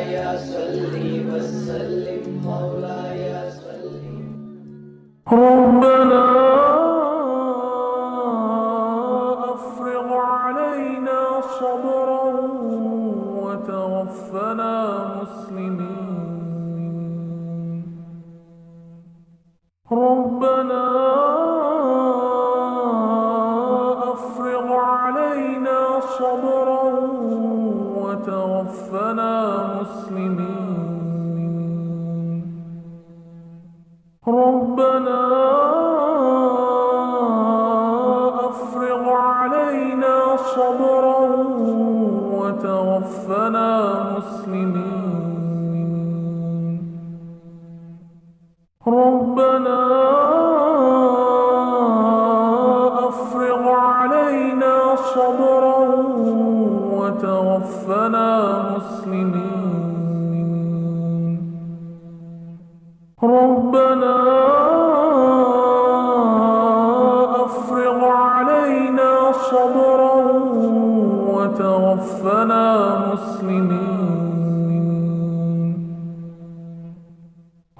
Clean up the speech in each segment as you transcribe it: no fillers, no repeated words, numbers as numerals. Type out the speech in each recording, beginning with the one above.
مولاي صل وسلم مولاي صل. ربنا أفرغ علينا صبرا وتوفنا مسلمين. ربنا أفرغ علينا صبرا وتوفنا مسلمين. ربنا أفرغ علينا صبرا وتوفنا مسلمين. ربنا أفرغ علينا صبرا وتوفنا مسلمين. ربنا أفرغ علينا صبرا وتوفنا مسلمين.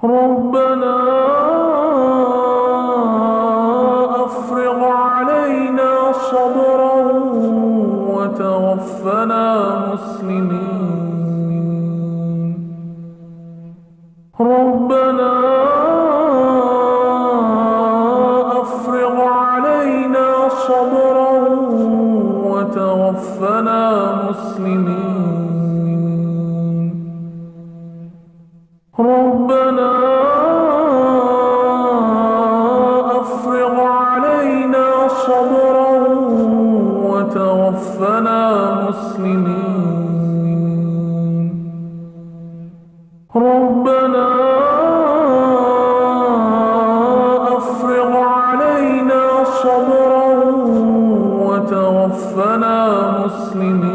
ربنا أفرغ علينا صبرا وتوفنا مسلمين. ربنا أفرغ علينا صبرا وتوفنا مسلمين. ربنا أفرغ علينا صبرا وتوفنا مسلمين. ربنا أفرغ علينا صبرا وتوفنا مسلمين.